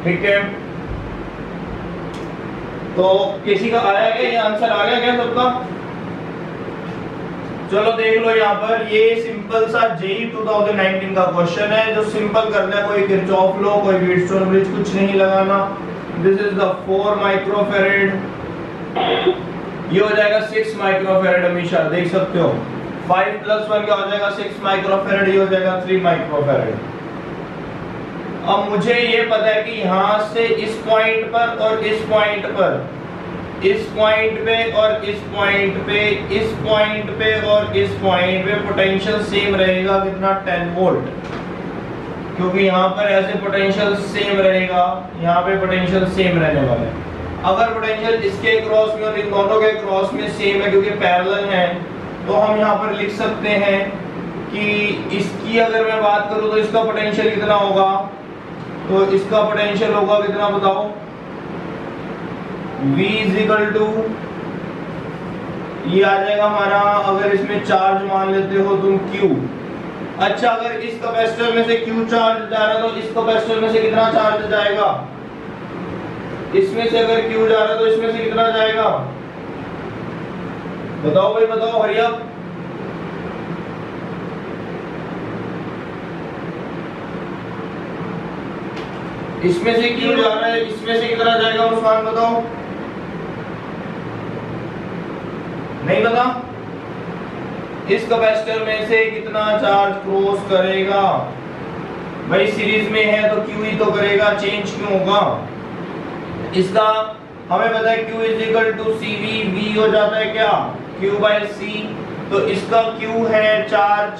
ठीक है, तो किसी का आया क्या, ये आंसर आ गया क्या सबका? चलो देख लो यहाँ पर, ये सिंपल सा जेई 2019 का क्वेश्चन है जो सिंपल करना है, कोई किरचॉफ लॉ, कोई व्हीटस्टोन ब्रिज कुछ नहीं लगाना। दिस इज द 4 माइक्रोफैरेड, ये हो जाएगा 6 माइक्रोफैरेड, हमेशा देख सकते हो 5 + 1 क्या हो जाएगा 6 माइक्रोफैरेड, ये हो जाएगा 3 माइक्रोफैरेड। अब मुझे ये पता है कि यहाँ से इस पॉइंट पर और इस पॉइंट पर, इस पॉइंट पे और इस पॉइंट पे, इस पॉइंट पे और इस पॉइंट पे पोटेंशियल सेम रहेगा, कितना 10 वोल्ट, क्योंकि यहाँ पर ऐसे पोटेंशियल सेम रहेगा, यहाँ पे पोटेंशियल सेम रहने वाला है। अगर पोटेंशियल इसके क्रॉस में और इन दोनों के क्रॉस में सेम है क्योंकि पैरेलल है, तो हम यहाँ पर लिख सकते हैं कि इसकी अगर मैं बात करूँ तो इसका पोटेंशियल कितना होगा, तो इसका पोटेंशियल होगा कितना बताओ, V = ये आ जाएगा हमारा, अगर इसमें चार्ज मान लेते हो तुम Q। अच्छा, अगर इस कैपेसिटर में से Q चार्ज जा रहा है तो इस कैपेसिटर में से कितना चार्ज जाएगा, इसमें से अगर Q जा रहा है तो इसमें से कितना जाएगा, बताओ भाई बताओ, हरी अप। इसमें से Q जा रहा है, इसमें से कितना जाएगा मुस्कान बताओ, नहीं पता? इस कैपेसिटर में से कितना चार्ज क्रॉस करेगा, भाई सीरीज में है तो Q ही तो करेगा, चेंज क्यों होगा? इसका हमें पता है Q = CV, V हो जाता है क्या Q/C, तो इसका Q है charge,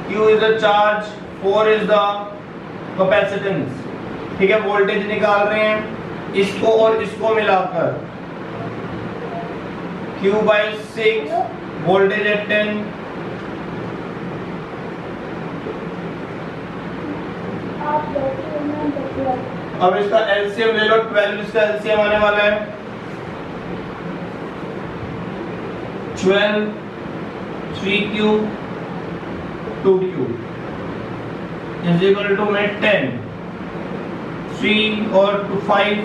Q is the charge, 4 is the capacitance, ठीक है। वोल्टेज निकाल रहे हैं इसको और इसको मिलाकर, Q/6, वोल्टेज है 10, अब इसका एलसीएम ले लो 12, इसका एलसीएम आने वाला है 12, 3Q 2Q is equal to में 10, 3 और 2 5,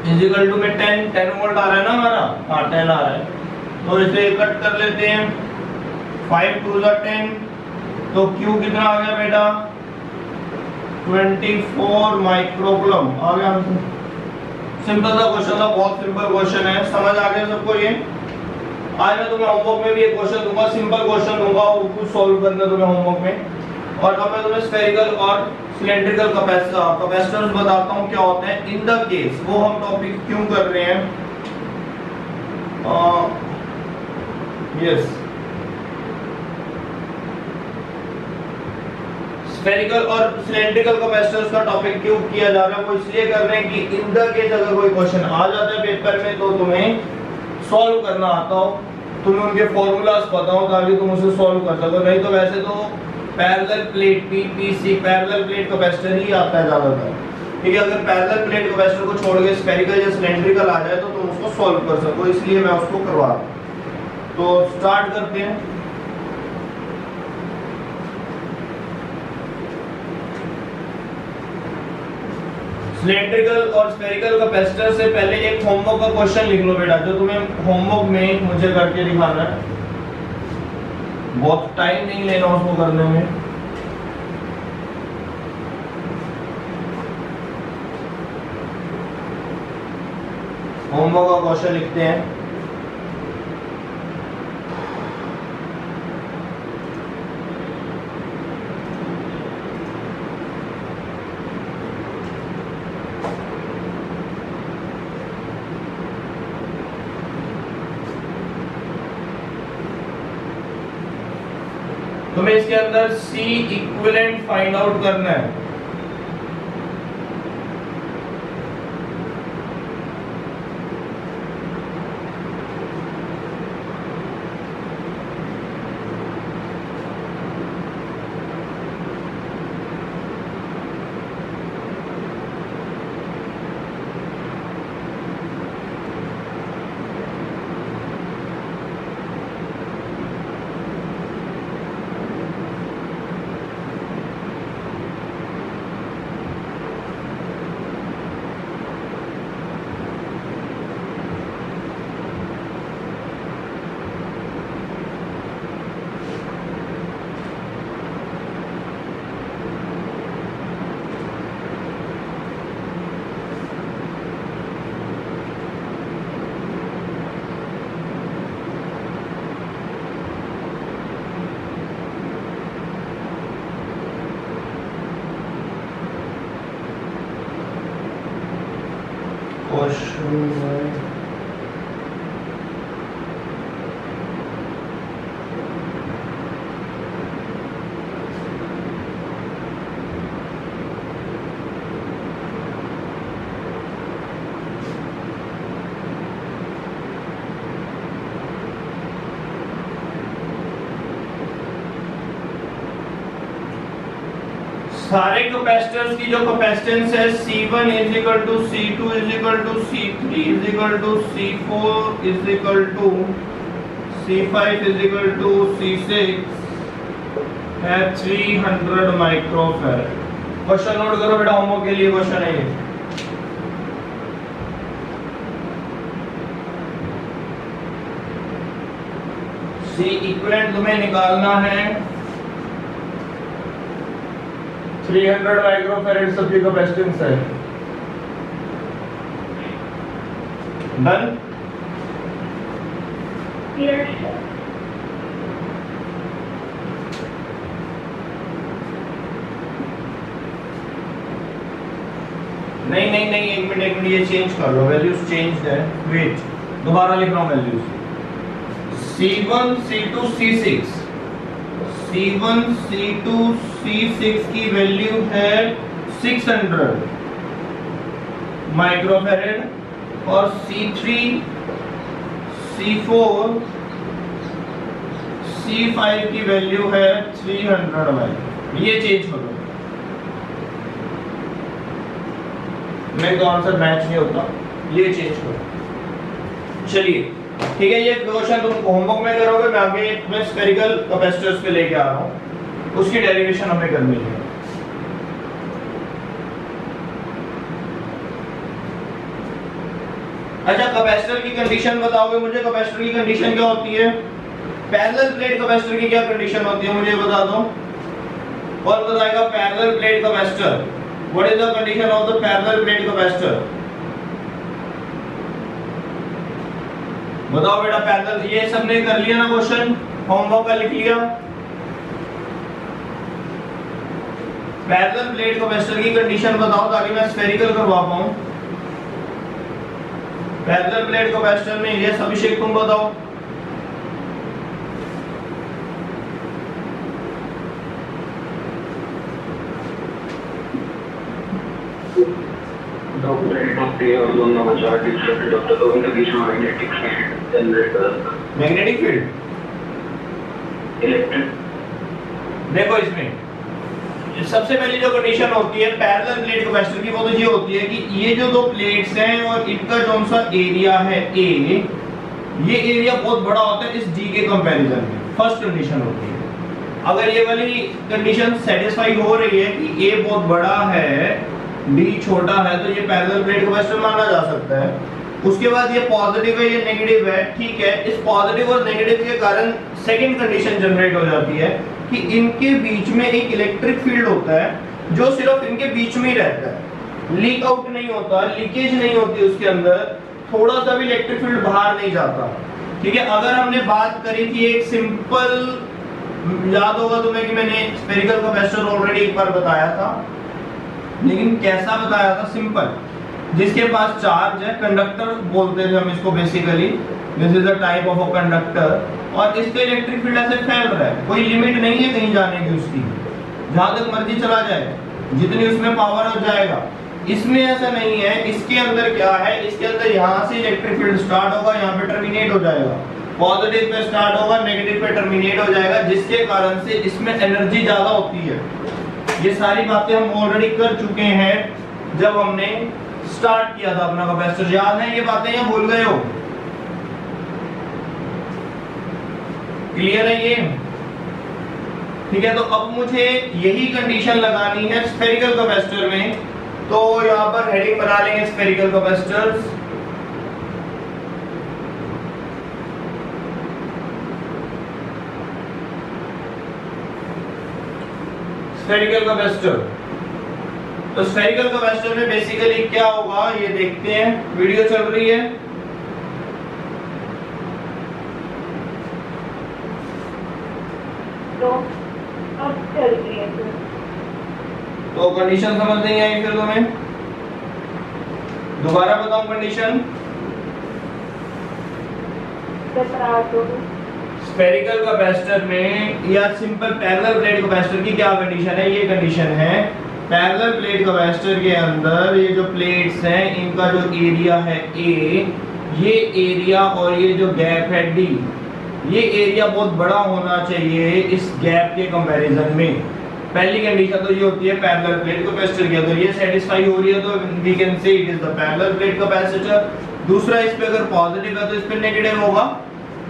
इज इक्वल टू में 10 वोल्ट आ रहा है ना हमारा, हाँ 10 आ रहा है, तो इसे कट कर लेते हैं, 5 2 10, तो Q कितना आ गया बेटा 24 माइक्रोकूलम आ गया। सिंपल सा क्वेश्चन था, बहुत सिंपल क्वेश्चन है, समझ आ गया सबको? ये आज मैं तुम्हें होमवर्क में भी एक क्वेश्चन दूंगा, सिंपल क्वेश्चन दूंगा, वो कुछ सॉल्व करना तुम्हें होमवर्क में। और अब मैं तुम्हें स्फेरिकल और सिलेंड्रिकल कैपेसिटर्स बताता हूँ क्या होते हैं इन द केस, वो हम टॉपिक क्यों कर रहे हैं। यस, स्फेरिकल और सिलेंड्रिकल कैपेसिटर्स का टॉपिक क्यों किया जा रहा है, वो इसलिए कर रहे हैं कि इन द केस अगर कोई क्वेश्चन आ जाता है पेपर में तो तुम्हें सॉल्व करना आता हो, तुम्हें उनके फॉर्मूलाज पता हो ताकि तुम उसे सॉल्व कर सको। नहीं तो वैसे तो parallel plate PPC, parallel plate capacitor ही आता है ज्यादातर, ठीक है। अगर पैरेलल प्लेट कैपेसिटर को छोड़ के स्फेरिकल या सिलेंड्रिकल आ जाए तो तुम उसको सॉल्व कर सको, इसलिए मैं उसको करवा रहा हूं। तो स्टार्ट करते हैं। सिलेंड्रिकल और स्फेरिकल कैपेसिटर से पहले एक होमवर्क का क्वेश्चन लिख लो बेटा, जो तुम्हें होमवर्क में मुझे करके दिखाना है, बहुत टाइम नहीं लेना उसको करने में। होमवर्क का क्वेश्चन लिखते हैं। तुम्हें इसके अंदर C इक्विवेलेंट फाइंड आउट करना है। सारे कैपेसिटर्स की जो कैपेसिटेंस है C1 is equal to C2 is equal to C3 is equal to C4 is equal to C5 is equal to C6 है 300 माइक्रोफैराड। क्वेश्चन नोट करो बेटा, होमवर्क के लिए क्वेश्चन है ये। C इक्विवेलेंट तुम्हें निकालना है 300 माइक्रोफैराड सबकी कैपेसिटेंस है। डन? यस नहीं नहीं नहीं, एक मिनट ये चेंज कर लो, वैल्यूज चेंज है। वेट, दोबारा लिख रहा हूं values. C1 C2 C6 C1 C2 C6 की वैल्यू है 600 माइक्रोफैराड और C3 C4 C5 की वैल्यू है 300 माइक्रो। ये चेंज करो, नहीं तो आंसर मैच नहीं होता। ये चेंज करो। चलिए ठीक है, ये क्वेश्चन तुम होमवर्क में करोगे, मैं आगे मैं स्फेरिकल कैपेसिटर्स पे लेके आ रहा हूं, उसकी डेरिवेशन हमें करनी है। अच्छा, कैपेसिटर की कंडीशन बताओगे मुझे? कैपेसिटर की कंडीशन क्या होती है? पैरेलल प्लेट कैपेसिटर की क्या कंडीशन होती है मुझे बता दो। कौन बताएगा? Parallel plate capacitor, what is the condition of the parallel plate capacitor? बताओ बेटा पैरेलल। ये सबने कर लिया ना क्वेश्चन, होमवर्क का लिख लिया? पैरेलल प्लेट कैपेसिटर की कंडीशन बताओ ताकि मैं स्फेरिकल करवा पाऊं। पैरेलल प्लेट कैपेसिटर में ये अभिषेक तुम बताओ। Magnetic field, electric. देखो इसमें सबसे पहली जो कंडीशन होती है पैरेलल प्लेट कैपेसिटर की, वो तो ये होती है कि ये जो दो प्लेट्स हैं और इनका जो सा एरिया है A, ये एरिया बहुत बड़ा होता है इस D के कंपैरिजन में। फर्स्ट कंडीशन होती है। अगर ये वाली कंडीशन सेटिस्फाई हो रही है कि A बहुत बड़ा है D छोटा है, तो ये पैरेलल प्लेट कैपेसिटर माना जा सकता है। उसके बाद ये पॉजिटिव है, ये नेगेटिव है, ठीक है। इस पॉजिटिव और नेगेटिव के कारण सेकंड कंडीशन जनरेट हो जाती है कि इनके बीच में एक इलेक्ट्रिक फील्ड होता है जो सिर्फ इनके बीच में ही रहता है, लीक आउट नहीं होता, लीकेज नहीं होती उसके अंदर, थोड़ा सा भी इलेक्ट्रिक फील्ड बाहर नहीं जाता, ठीक है। अगर हमने बात करी थी एक सिंपल, याद होगा तुम्हें कि मैंने स्फेरिकल कैपेसिटर ऑलरेडी एक बार बताया था, लेकिन कैसा बताया था? सिंपल, जिसके पास चार्ज है, कंडक्टर बोलते थे हम इसको basically, this is a type of a conductor, और इसके इलेक्ट्रिक फील्ड ऐसे फैल रहा है, कोई लिमिट नहीं है कहीं जाने की उसकी, जहां तक मर्जी चला जाए, जितनी उसमें पावर हो जाएगा। इसमें ऐसा नहीं है। इसके अंदर क्या है? इसके अंदर यहाँ से इलेक्ट्रिक फील्ड स्टार्ट होगा, यहाँ पे टर्मिनेट हो जाएगा, पॉजिटिव पे स्टार्ट होगा, नेगेटिव पे टर्मिनेट हो जाएगा, जिसके कारण से इसमें एनर्जी ज्यादा होती है। ये सारी बातें हम ऑलरेडी कर चुके हैं जब हमने स्टार्ट किया था अपना कैपेसिटर, याद है ये बातें या भूल गए हो? क्लियर है ये? ठीक है, तो अब मुझे यही कंडीशन लगानी है स्फेरिकल कैपेसिटर में, तो यहां पर हेडिंग बना लेंगे स्फेरिकल कैपेसिटर्स। स्फेरिकल कैपेसिटर, तो स्फेरिकल कैपेसिटर में बेसिकली क्या होगा ये देखते हैं। वीडियो चल रही है? तो अब चल रही है। तो कंडीशन समझ नहीं आई फिर तुम्हें? दोबारा बताऊं कंडीशन, स्फेरिकल कैपेसिटर में या सिंपल पैरेलल प्लेट कैपेसिटर की क्या कंडीशन है? ये कंडीशन है पैरेलल प्लेट कैपेसिटर के अंदर ये जो प्लेट्स हैं इनका जो एरिया है ए, ये एरिया और ये जो गैप है डी, ये एरिया बहुत बड़ा होना चाहिए इस गैप के कंपैरिजन में। पहली कंडीशन तो ये होती है पैरेलल प्लेट कैपेसिटर की, अगर ये सेटिस्फाई हो रही है तो we can say it is the parallel plate capacitor. दूसरा, इस पे अगर पॉजिटिव है तो इस पे नेगेटिव होगा,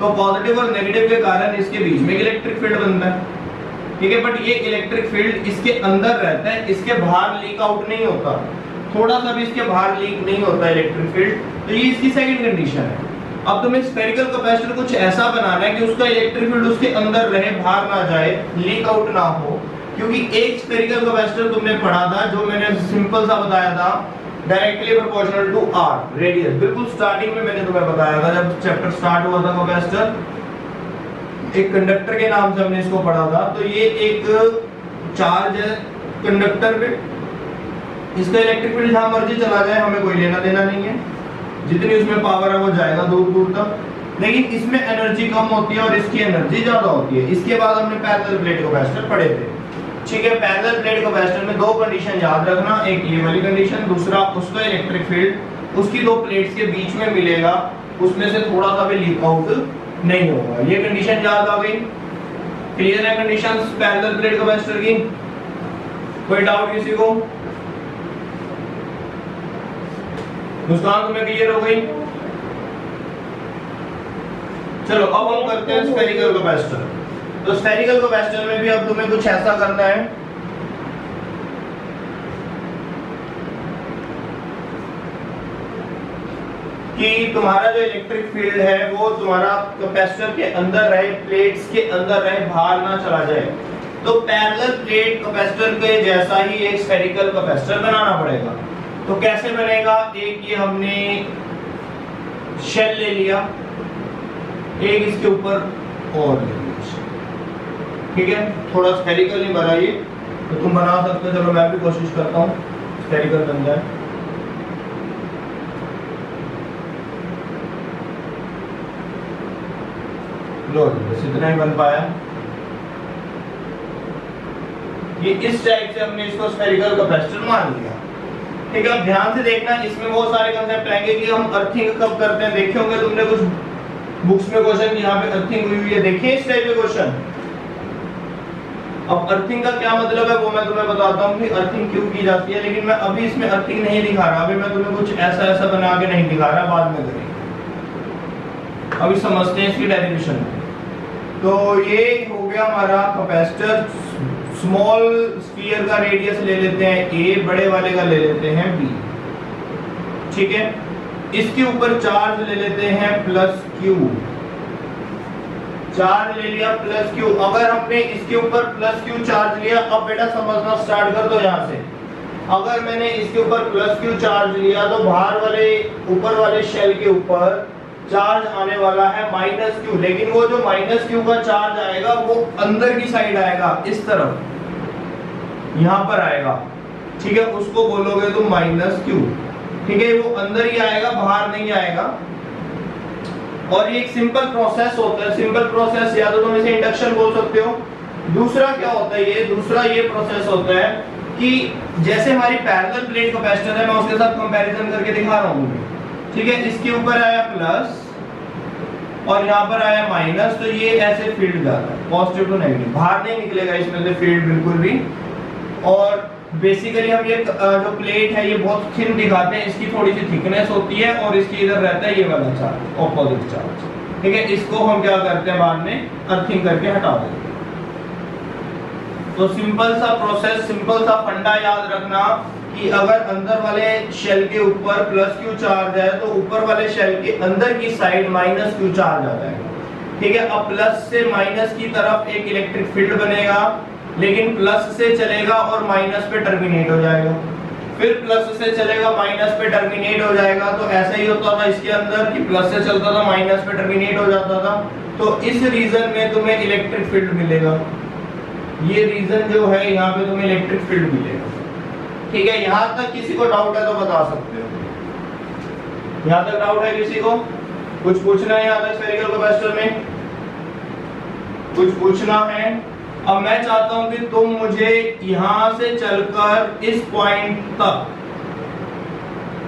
तो पॉजिटिव और नेगेटिव के कारण इसके बीच में इलेक्ट्रिक फील्ड बनता है, ठीक है। बट ये इलेक्ट्रिक फील्ड इसके अंदर रहता है, इसके बाहर लीक आउट नहीं होता, थोड़ा सा भी इसके बाहर लीक नहीं होता इलेक्ट्रिक फील्ड। तो ये इसकी सेकंड कंडीशन है। अब तुम्हें स्फेरिकल कैपेसिटर कुछ ऐसा बनाना है कि उसका इलेक्ट्रिक फील्ड उसके अंदर रहे, बाहर ना जाए, लीक आउट ना हो। क्योंकि एक स्फेरिकल कैपेसिटर तुमने पढ़ा था जो मैंने सिंपल सा बताया था, directly proportional to R radius, बिल्कुल स्टार्टिंग में मैंने तुम्हें बताया था जब चैप्टर स्टार्ट हुआ था कैपेसिटर, एक कंडक्टर के नाम से हमने इसको पढ़ा था। तो ये एक चार्ज है कंडक्टर पे, इसका इलेक्ट्रिक फील्ड जहां मर्जी चला जाए हमें कोई लेना देना नहीं है, जितनी उसमें पावर है वो जाएगा दूर दूर तक, लेकिन इसमें एनर्जी कम होती है और इसकी एनर्जी ज्यादा होती है। इसके बाद हमने पैरेलल प्लेट कैपेसिटर पढ़े थे, ठीक है। पैरेलल प्लेट कैपेसिटर में दो कंडीशन याद रखना, एक ये वाली कंडीशन, दूसरा उसका इलेक्ट्रिक फील्ड उसकी दो प्लेट्स के बीच में मिलेगा, उसमें से थोड़ा सा भी लीक आउट नहीं होगा। ये कंडीशन याद आ गई, क्लियर है कंडीशंस पैरेलल प्लेट कैपेसिटर की? कोई डाउट किसी को? मुस्कान तुम्हें क्लियर हो गई? चलो अब हम करते हैं स्फेरिकल कैपेसिटर। तो स्फेरिकल कैपेसिटर में भी अब तुम्हें कुछ ऐसा करना है कि तुम्हारा जो इलेक्ट्रिक फील्ड है वो तुम्हारा कैपेसिटर के अंदर रहे, प्लेट्स के अंदर रहे, बाहर ना चला जाए। तो पैरेलल प्लेट कैपेसिटर के जैसा ही एक स्फेरिकल कैपेसिटर बनाना पड़ेगा। तो कैसे बनेगा? एक ये हमने शेल ले लिया, एक इसके ऊपर और ले लिया, ठीक है। थोड़ा स्फेरिकल नहीं बना ये, तो तुम बना सकते हो, चलो मैं भी कोशिश करता हूँ स्फेरिकल बन जाए। लो बस इतना ही बन पाया। ये इस टाइप से हमने इसको स्फेरिकल कैपेसिटर मान लिया, ठीक है। अब ध्यान से देखना, इसमें बहुत सारे कंसेप्ट आएंगे कि हम अर्थिंग कब करते हैं। देखे होंगे तुमने कुछ बुक्स में क्वेश्चन, यहाँ पे अर्थिंग हुई हुई है, देखिए इस टाइप के क्वेश्चन। अब अर्थिंग का क्या मतलब है वो मैं तुम्हें बताता हूँ कि अर्थिंग क्यों की जाती है, लेकिन मैं अभी इसमें अर्थिंग नहीं दिखा रहा, अभी मैं तुम्हें कुछ ऐसा ऐसा बना के नहीं दिखा रहा, बाद में करेंगे। अभी समझते हैं इसकी डेरिवेशन। तो ये हो गया हमारा कैपेसिटर, स्मॉल स्फीयर का रेडियस ले लेते हैं ए, बड़े वाले का ले लेते हैं बी, ठीक है। इसके ऊपर चार्ज ले लेते हैं प्लस क्यू, चार्ज ले लिया प्लस क्यू। अगर हमने इसके ऊपर प्लस क्यू चार्ज लिया, अब बेटा समझना स्टार्ट कर दो यहाँ से। अगर मैंने इसके ऊपर प्लस क्यू चार्ज लिया तो बाहर वाले ऊपर वाले शेल के ऊपर चार्ज आने वाला है माइनस क्यू, लेकिन वो जो माइनस क्यू का चार्ज आएगा वो अंदर की साइड आएगा, इस तरफ यहाँ पर आएगा, ठीक है। उसको बोलोगे तुम माइनस क्यू, ठीक है। वो अंदर ही आएगा, बाहर नहीं आएगा। और ये एक सिंपल प्रोसेस होता है, सिंपल प्रोसेस या तो तुम इसे इंडक्शन बोल सकते हो। दूसरा क्या होता है, ये दूसरा ये प्रोसेस होता है कि जैसे हमारी पैरेलल प्लेट कैपेसिटर है, मैं उसके साथ कंपैरिजन करके दिखा रहा हूँ, ठीक है। इसके ऊपर आया प्लस और यहाँ पर आया माइनस, तो ये ऐसे फील्ड जाता है पॉजिटिव टू नेगेटिव, बाहर नहीं निकलेगा इसमें से फील्ड बिल्कुल भी। और बेसिकली हम ये जो प्लेट है ये बहुत थिन दिखाते हैं, इसकी थोड़ी सी थिकनेस होती है और इसके इधर रहता है ये वाला चार्ज, ऑपोजिट चार्ज, ठीक है। इसको हम क्या करते हैं बाद में अर्थिंग करके हटा देते हैं। तो सिंपल सा प्रोसेस, सिंपल सा फंडा याद रखना कि अगर अंदर वाले शेल के ऊपर प्लस क्यू चार्ज है तो ऊपर वाले शेल के अंदर की साइड माइनस क्यू चार्ज आ जाएगा, ठीक है। अब प्लस से माइनस की तरफ एक इलेक्ट्रिक फील्ड बनेगा, लेकिन प्लस से चलेगा और माइनस पे टर्मिनेट हो जाएगा, फिर प्लस से चलेगा माइनस पे टर्मिनेट हो जाएगा। तो ऐसा ही होता था इसके अंदर कि प्लस से चलता था माइनस पे टर्मिनेट हो जाता था। तो इस रीजन में तुम्हें इलेक्ट्रिक फील्ड मिलेगा, ये रीजन जो है यहाँ पे तुम्हें इलेक्ट्रिक फील्ड मिलेगा, ठीक है। यहाँ तक किसी को डाउट है तो बता सकते हो। यहाँ तक डाउट है किसी को? कुछ पूछना है यहाँ तक स्फेरिकल कैपेसिटर में? कुछ पूछना है? अब मैं चाहता हूं कि तुम मुझे यहां से चलकर इस पॉइंट तक,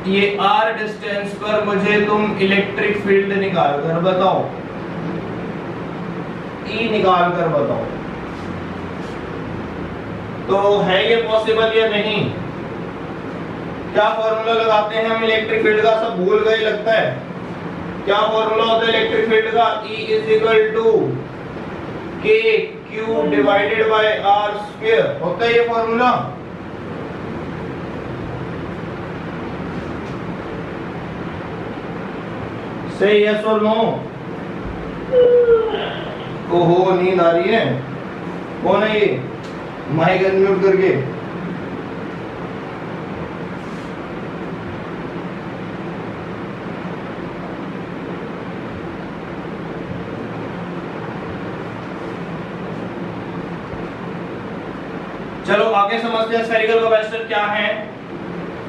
ये r डिस्टेंस पर मुझे तुम इलेक्ट्रिक फील्ड निकाल कर बताओ, E निकाल कर बताओ। तो है ये पॉसिबल या नहीं? क्या फॉर्मूला लगाते हैं हम इलेक्ट्रिक फील्ड का? सब भूल गए लगता है। क्या फॉर्मूला होता है इलेक्ट्रिक फील्ड का? E is equal to k q divided by r square होता है ये फॉर्मूला। से यस और नो? ओहो नींद आ रही है। कौन है ये? माइक अनम्यूट करके। चलो आगे समझते हैं स्फेरिकल कैपेसिटर क्या है।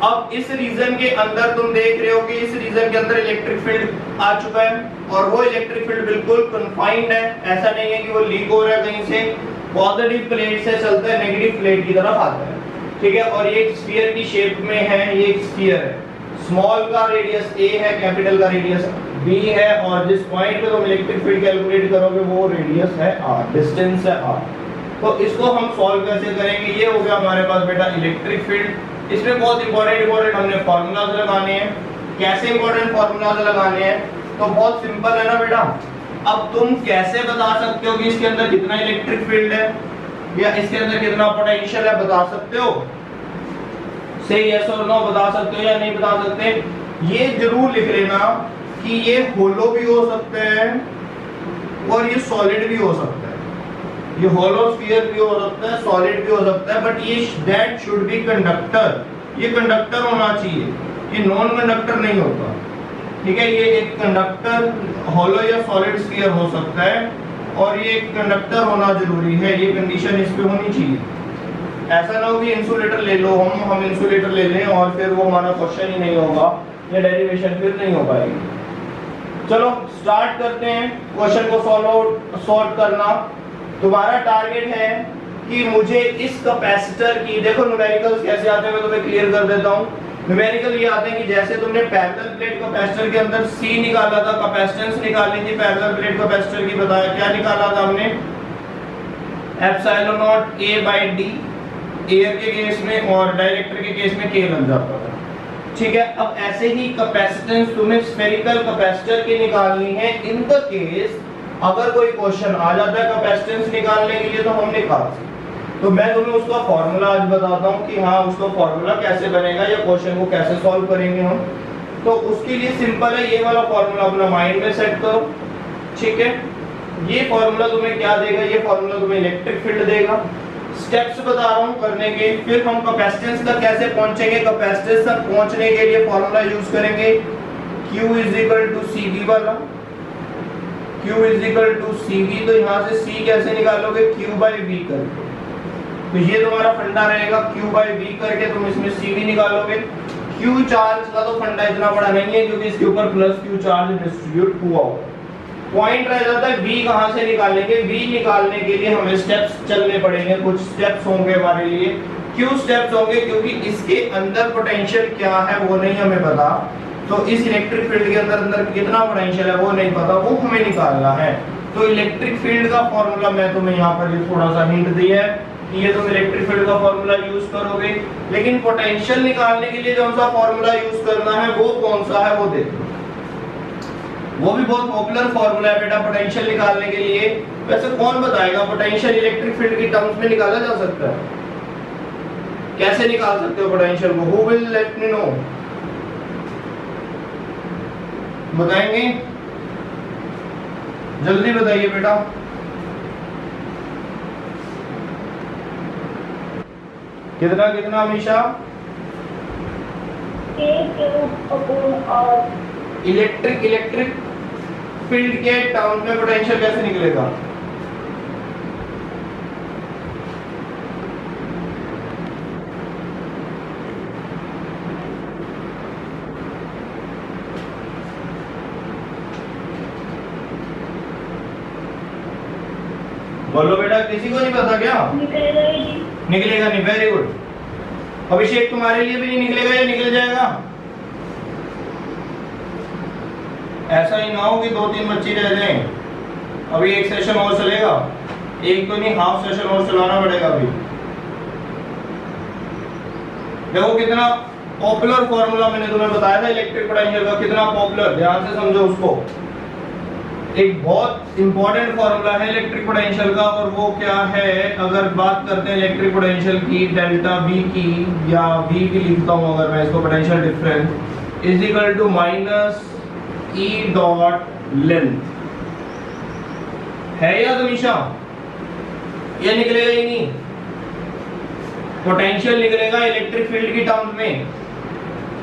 अब इस रीजन के अंदर तुम देख रहे हो कि इस रीजन के अंदर इलेक्ट्रिक फील्ड आ चुका है और वो इलेक्ट्रिक फील्ड बिल्कुल कन्फाइंड है, ऐसा नहीं है कि वो लीक हो रहा है कहीं से। पॉजिटिव प्लेट से चलता है, नेगेटिव प्लेट की तरफ आता है, ठीक है। और ये एक स्फीयर की शेप में है, ये एक स्फीयर है। स्मॉल का रेडियस a है, कैपिटल का रेडियस b है, और जिस पॉइंट पे तुम इलेक्ट्रिक फील्ड कैलकुलेट करोगे वो रेडियस है r, डिस्टेंस है r। तो इसको हम सॉल्व कैसे करेंगे? ये हो गया हमारे पास बेटा इलेक्ट्रिक फील्ड। इसमें बहुत इंपॉर्टेंट हमने फार्मूलाज लगाने हैं। कैसे इंपॉर्टेंट फार्मूलाज लगाने हैं? तो बहुत सिंपल है ना बेटा। अब तुम कैसे बता सकते हो कि इसके अंदर कितना इलेक्ट्रिक फील्ड है या इसके अंदर कितना पोटेंशियल है? बता सकते हो? से यस और नो बता सकते हो या नहीं बता सकते? ये जरूर लिख लेना कि ये होलो भी हो सकते हैं और ये सॉलिड भी हो सकता है। ये होलो स्फीयर भी हो सकता है, सॉलिड भी हो सकता है, बट ये दैट शुड बी कंडक्टर। ये कंडक्टर होना चाहिए, ये नॉन कंडक्टर नहीं होता, ठीक है। ये एक कंडक्टर होलो या सॉलिड स्फीयर हो सकता है और ये एक कंडक्टर होना जरूरी है, ये कंडीशन इस पे होनी चाहिए। ऐसा ना हो कि इंसुलेटर ले लो, हम इंसुलेटर ले लें और फिर वो हमारा क्वेश्चन ही नहीं होगा या डेरिवेशन फिर नहीं हो पाएगी। चलो स्टार्ट करते हैं क्वेश्चन को सॉल्व करना। तुम्हारा टारगेट है कि मुझे इस कैपेसिटर की, देखो न्यूमेरिकल्स कैसे आते हैं मैं तुम्हें क्लियर कर देता हूं। न्यूमेरिकल ये आते हैं कि जैसे तुमने पैरेलल प्लेट कैपेसिटर के अंदर C निकाला था, कैपेसिटेंस निकालनी थी पैरेलल प्लेट कैपेसिटर की, बताया क्या निकाला था हमने? Epsilon naught A by D air के केस में और डाइलेक्ट्रिक के केस में K लग जाता था, ठीक है। अब ऐसे ही कैपेसिटेंस तुम्हें स्फेरिकल कैपेसिटर की निकालनी है। इन द केस अगर कोई क्वेश्चन आ जाता है कैपेसिटेंस निकालने के लिए तो हम निकाल सकते। तो मैं तुम्हें उसका फॉर्मूला आज बताता हूं कि हाँ उसका फॉर्मूला कैसे बनेगा या क्वेश्चन को कैसे सॉल्व करेंगे हम। तो उसके लिए सिंपल है, ये वाला फॉर्मूला अपना माइंड में सेट करो, ठीक है। ये फॉर्मूला तुम्हें क्या देगा? ये फॉर्मूला तुम्हें इलेक्ट्रिक फील्ड देगा। स्टेप्स बता रहा हूं करने के, फिर हम कैपेसिटेंस तक कैसे पहुंचेंगे। कैपेसिटेंस तक पहुंचने के लिए फॉर्मूला यूज करेंगे Q is equal to CV वाला। Q is equal to CV, तो यहाँ से C कैसे निकालोगे? Q बाई V करके। तो ये तुम्हारा फंडा रहेगा, Q बाई V करके तुम इसमें CV निकालोगे। Q चार्ज का तो फंडा इतना बड़ा नहीं है क्योंकि इसके ऊपर प्लस Q चार्ज डिस्ट्रीब्यूट हुआ होगा। पॉइंट रह जाता है V कहाँ से निकालेंगे। V निकालने के लिए हमें स्टेप्स चलने पड़ेंगे, कुछ स्टेप्स होंगे हमारे लिए। क्यों स्टेप्स होंगे? क्योंकि इसके अंदर पोटेंशियल क्या है वो नहीं हमें पता, तो इस इलेक्ट्रिक फील्ड के अंदर कितना पोटेंशियल है वो नहीं पता, वो हमें निकालना है। तो इलेक्ट्रिक फील्ड का फॉर्मूला मैं तुम्हें यहाँ पर थोड़ा सा हिंट दिया है कि ये तुम इलेक्ट्रिक फील्ड का फॉर्मूला यूज करोगे, लेकिन पोटेंशियल निकालने के लिए कौन सा फॉर्मूला यूज करना है वो कौन सा है वो देखो। वो भी बहुत पॉपुलर फॉर्मूला है बेटा पोटेंशियल निकालने के लिए। वैसे कौन बताएगा पोटेंशियल इलेक्ट्रिक फील्ड की टर्म्स में निकाला जा सकता है? कैसे निकाल सकते हो पोटेंशियल को? Who will let me know? बताएंगे? जल्दी बताइए बेटा। कितना कितना हमेशा? इलेक्ट्रिक फील्ड के टर्म में पोटेंशियल कैसे निकलेगा? बोलो बेटा, किसी को नहीं पता क्या? निकलेगा ही जी। निकलेगा नहीं, वेरी गुड। अभिषेक तुम्हारे लिए भी नहीं निकलेगा या निकल जाएगा? ऐसा ही ना हो कि 2-3 बच्चे रह जाएं। अभी एक सेशन और चलेगा, एक तो नहीं हाफ सेशन और चलाना पड़ेगा अभी। देखो कितना पॉपुलर फॉर्मूला मैंने तुम्हें बताया था इलेक्ट्रिक पोटेंशियल का, कितना पॉपुलर, ध्यान से समझो उसको। एक बहुत इंपॉर्टेंट फॉर्मूला है इलेक्ट्रिक पोटेंशियल का, और वो क्या है, अगर बात करते हैं इलेक्ट्रिक पोटेंशियल की, डेल्टा V की, या V भी लिखता हूं अगर मैं इसको, potential difference is equal to minus E dot length. है या हमेशा ये निकलेगा ही नहीं, पोटेंशियल निकलेगा इलेक्ट्रिक फील्ड की टर्म में,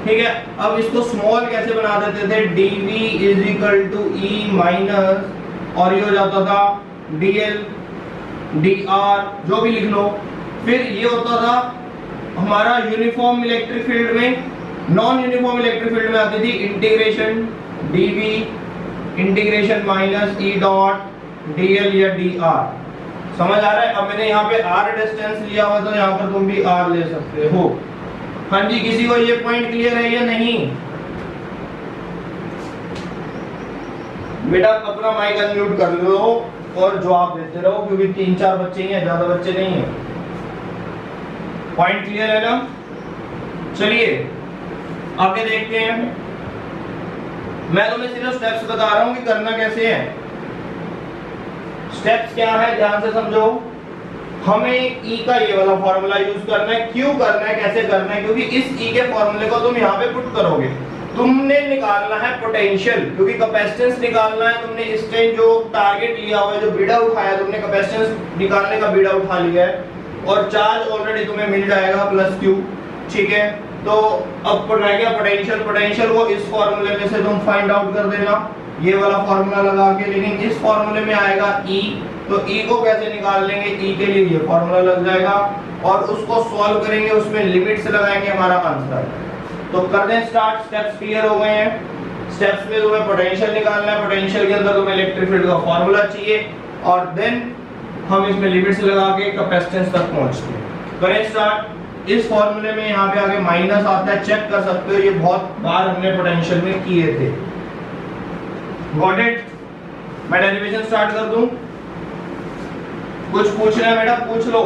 ठीक है। अब इसको स्मॉल कैसे बना देते थे, dv is equal to E minus, और ये हो जाता था dl dr, जो भी लिख लो। फिर ये होता था हमारा यूनिफॉर्म इलेक्ट्रिक फील्ड में, नॉन यूनिफॉर्म इलेक्ट्रिक फील्ड में आती थी integration dv integration minus E dot dl या dr। समझ आ रहा है? अब मैंने यहाँ पे r डिस्टेंस लिया हुआ, तो यहाँ पर तुम भी r ले सकते हो। हाँ जी, किसी को ये पॉइंट क्लियर है या नहीं? बेटा अपना माइक अनम्यूट कर लो और जवाब देते रहो, क्योंकि 3-4 बच्चे ही हैं, ज्यादा बच्चे नहीं हैं। पॉइंट क्लियर है ना? चलिए आगे देखते हैं। मैं तुम्हें सिर्फ स्टेप्स बता रहा हूं कि करना कैसे है। स्टेप्स क्या है, ध्यान से समझो। हमें E का ये वाला फॉर्मूला यूज करना है। क्यों करना है, कैसे करना है? क्योंकि इस E के फॉर्मूले को तुम यहाँ पे पुट करोगे, तुमने निकालना है पोटेंशियल, क्योंकि कैपेसिटेंस निकालना है। तुमने इस टाइम जो टारगेट लिया हुआ है, जो बीड़ा उठाया, तुमने कैपेसिटेंस निकालने का बीड़ा उठा लिया है, और चार्ज ऑलरेडी तुम्हें मिल जाएगा प्लस Q, ठीक है। तो अब रह गया पोटेंशियल। पोटेंशियल को इस फॉर्मूले में से तुम फाइंड आउट कर देना, ये वाला फॉर्मूला लगा के। लेकिन इस फॉर्मूले में आएगा E, तो E को कैसे निकाल लेंगे? E के लिए ये फॉर्मूला लग जाएगा, और उसको सॉल्व करेंगे, उसमें लिमिट्स लगाएंगे, हमारा आंसर। तो कर दें स्टार्ट। स्टेप्स क्लियर हो गए हैं। स्टेप्स में तुम्हें पोटेंशियल निकालना है, पोटेंशियल के अंदर तुम्हें इलेक्ट्रिक फील्ड का फॉर्मूला चाहिए, और देन हम इसमें लिमिट्स लगा के कैपेसिटेंस तक पहुंचते हैं। करें स्टार्ट। इस फॉर्मूले में यहाँ पे आगे माइनस आता है, चेक कर सकते हो, ये बहुत बार हमने पोटेंशियल में किए थे। Got it? मैं डेरिवेशन स्टार्ट कर दूं? कुछ पूछना है बेटा, पूछ लो।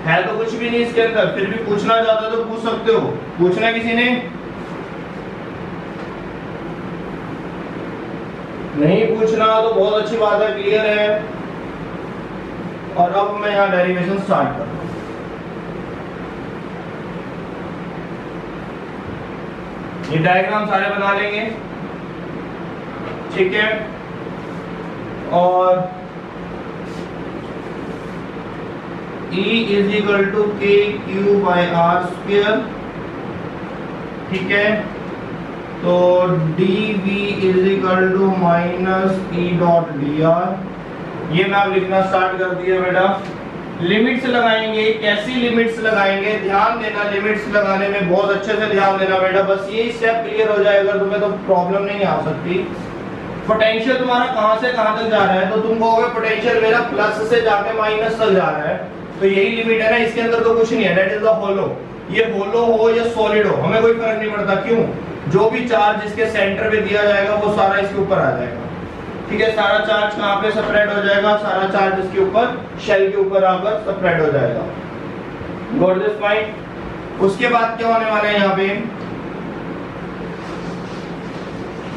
है तो कुछ भी नहीं इसके अंदर, फिर भी पूछना चाहते हो तो पूछ सकते हो। पूछना किसी ने? नहीं पूछना तो बहुत अच्छी बात है, क्लियर है। और अब मैं यहाँ डेरिवेशन स्टार्ट कर रहा हूं। ये डायग्राम सारे बना लेंगे, ठीक है। और E is equal to k q by r square, ठीक है। तो dv is equal to minus E dot dr। ये मैं अब लिखना स्टार्ट कर दिया बेटा। लिमिट्स लगाएंगे। कैसी लिमिट्स लगाएंगे, ध्यान देना। लिमिट्स लगाने में बहुत अच्छे से ध्यान देना बेटा। बस ये स्टेप क्लियर हो जाएगा तुम्हें तो प्रॉब्लम नहीं आ सकती। पोटेंशियल तुम्हारा कहां से कहां तक जा रहा है, तो तुम कहोगे पोटेंशियल मेरा प्लस से जाके माइनस तक जा रहा है, तो यही लिमिट है ना, इसके अंदर तो कुछ नहीं है। That is the hollow. ये होलो हो या सॉलिड हो, हमें कोई फर्क नहीं पड़ता। क्यों? जो भी चार्ज इसके सेंटर पे दिया जाएगा वो सारा इसके ऊपर आ जाएगा, ठीक है। सारा चार्ज कहां पे सेपरेट हो जाएगा? सारा चार्ज इसके ऊपर, शेल के ऊपर आकर सेपरेट हो जाएगा। Got this point? उसके बाद क्या होने वाला है यहाँ पे?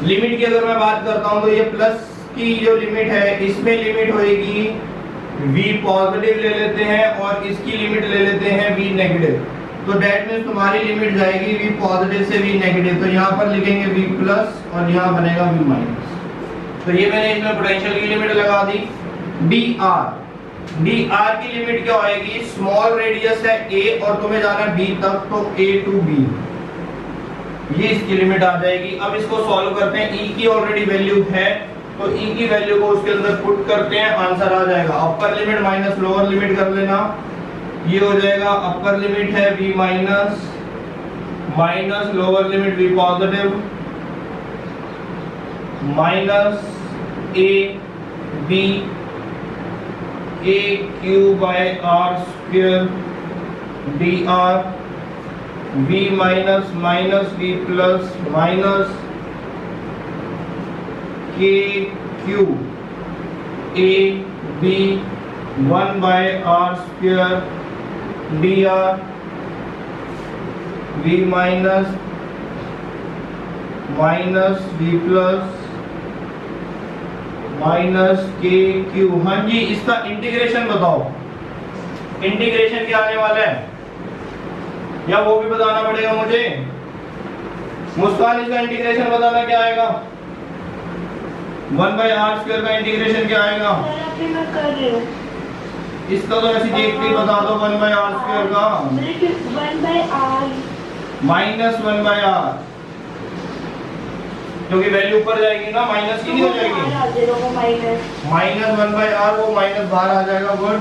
लिमिट की अगर मैं बात करता हूं तो ये प्लस की जो लिमिट है, इसमें लिमिट होएगी v पॉजिटिव ले लेते हैं, और इसकी लिमिट ले लेते हैं v नेगेटिव। तो दैट मींस तुम्हारी लिमिट जाएगी v पॉजिटिव से v नेगेटिव। तो यहाँ पर लिखेंगे v प्लस और यहाँ बनेगा v माइनस। तो ये मैंने इसमें पोटेंशियल की लिमिट लगा दी। dr की लिमिट क्या होएगी? स्मॉल रेडियस है a और तुम्हें जाना है b तक, तो a टू b, ये इसकी लिमिट आ जाएगी। अब इसको सॉल्व करते हैं। E की ऑलरेडी वैल्यू है, तो E की वैल्यू को उसके अंदर पुट करते हैं, आंसर आ जाएगा। Upper limit minus lower limit कर लेना, ये हो जाएगा। अपर लिमिट है v minus, minus lower limit v positive, minus a B A Q by R square D R v minus minus v plus minus K Q A B 1 by R square D R v minus minus v plus minus K Q. हाँ जी, इसका integration बताओ, integration क्या आने वाला है या वो भी बताना पड़ेगा मुझे? मुस्कान, इसका इंटीग्रेशन बताना क्या आएगा? 1 बाय आर स्क्वायर का इंटीग्रेशन क्या आएगा? सर अभी मैं कर रही हूँ। इसका तो ऐसे देख के बता दो 1 बाय आर स्क्वायर का 1 by R minus 1 by R, क्योंकि वैल्यू ऊपर जाएगी ना, माइनस की नहीं हो जाएगी, माइनस 1 बाय आर, वो माइनस बाहर आ जाएगा। Good.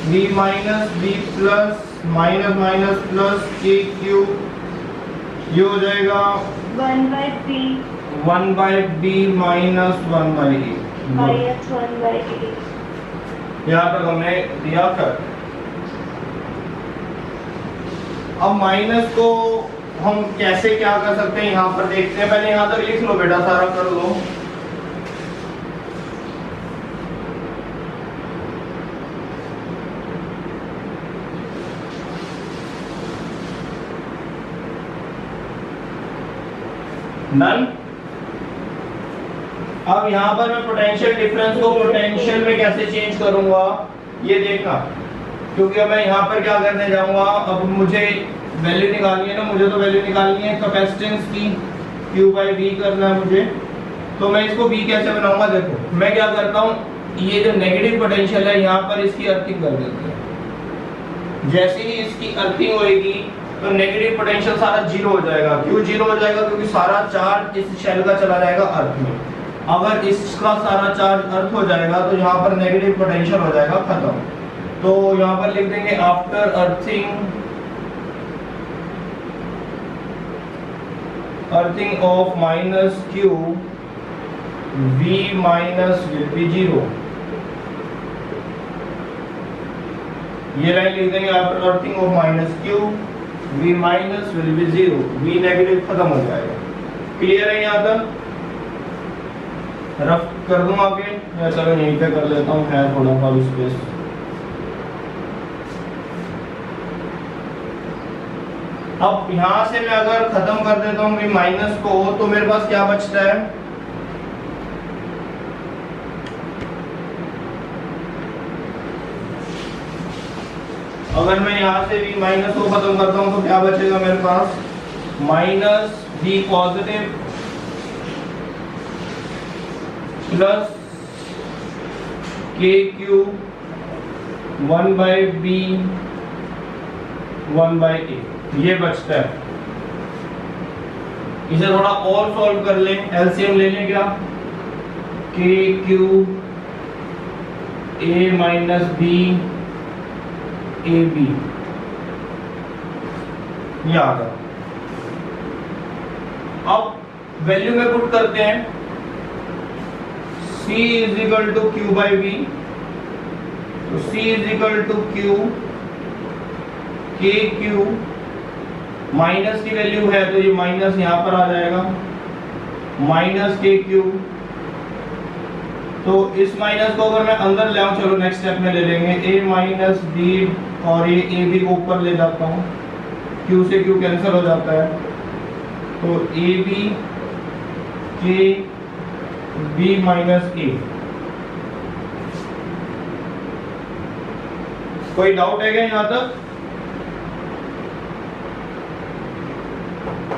v minus v plus minus minus plus K Q, ये हो जाएगा 1 by b 1 by b minus 1 by a, minus 1 by a। यहाँ तक हमने दिया कर। अब माइनस को हम कैसे क्या कर सकते हैं यहाँ पर देखते हैं। पहले यहाँ तक लिख लो बेटा, सारा कर लो। डन। अब यहाँ पर मैं पोटेंशियल डिफरेंस को पोटेंशियल में कैसे चेंज करूंगा ये देखना, क्योंकि अब मैं यहाँ पर क्या करने जाऊंगा, अब मुझे वैल्यू निकालनी है ना, मुझे तो वैल्यू निकालनी है कैपेसिटेंस की, Q बाई V करना है मुझे। तो मैं इसको V कैसे बनाऊंगा? देखो मैं क्या करता हूँ, ये जो नेगेटिव पोटेंशियल है यहाँ पर इसकी अर्थिंग कर देते हैं। जैसे ही इसकी अर्थिंग होएगी तो नेगेटिव पोटेंशियल सारा जीरो हो जाएगा। क्यों जीरो हो जाएगा? क्योंकि सारा चार्ज इस शेल का चला जाएगा अर्थ में। अगर इसका सारा चार्ज अर्थ हो जाएगा तो यहाँ पर नेगेटिव पोटेंशियल हो जाएगा खत्म। तो यहाँ पर लिख देंगे after earthing of minus Q V minus will be zero. ये लाइन लिख देंगे after earthing of minus Q V minus will be zero. V negative खत्म हो जाएगा। क्लियर है? यहाँ तक रफ कर दूं आगे या चलो यहीं पे कर लेता हूँ, है थोड़ा सा स्पेस। अब यहाँ से मैं अगर खत्म कर देता हूँ V माइनस को, तो मेरे पास क्या बचता है? अगर मैं यहाँ से V माइनस को खत्म करता हूँ तो क्या बचेगा मेरे पास? Minus V positive plus K Q 1 by B 1 by A, ये बचता है। इसे थोड़ा और सॉल्व कर लें, एलसीएम ले लें क्या? K Q A minus B A B, ये आ गया। अब वैल्यू में पुट करते हैं C is equal to Q by B, तो C is equal to Q K Q, minus की वैल्यू है तो ये माइनस यहाँ पर आ जाएगा, माइनस के क्यू। तो इस माइनस को अगर मैं अंदर ले आऊं, चलो नेक्स्ट स्टेप में ले लेंगे, a माइनस बी, और ये ए बी को ऊपर ले जाता हूँ, क्यू से क्यू कैंसिल हो जाता है, तो ए बी के बी माइनस ए। कोई डाउट है क्या यहाँ तक?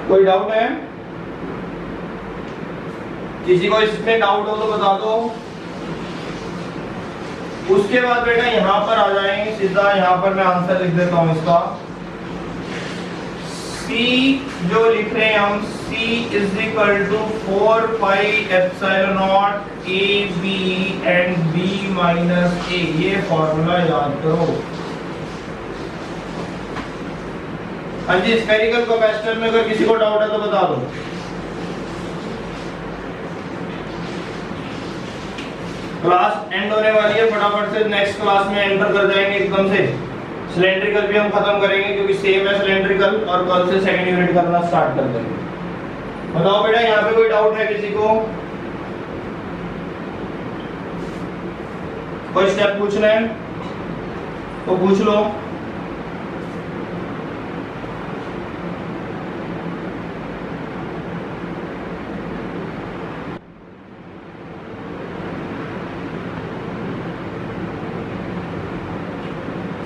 कोई डाउट है? किसी को इसमें डाउट हो तो बता दो। उसके बाद बेटा यहाँ पर आ जाएंगे सीधा, यहाँ पर मैं आंसर लिख देता हूँ इसका। C जो लिख रहे हैं हम, C is equal to 4 pi epsilon not A B and B minus A, ये फॉर्मूला याद करो। हाँ जी, स्फेरिकल कैपेसिटर में अगर किसी को डाउट है तो बता दो। क्लास एंड होने वाली है, फटाफट से नेक्स्ट क्लास में एंटर कर जाएंगे एकदम से। सिलेंड्रिकल भी हम खत्म करेंगे क्योंकि सेम है सिलेंड्रिकल, और कल से सेकंड यूनिट करना स्टार्ट कर देंगे। बताओ बेटा यहाँ पे कोई डाउट है किसी को? कोई स्टेप पूछना है तो पूछ लो।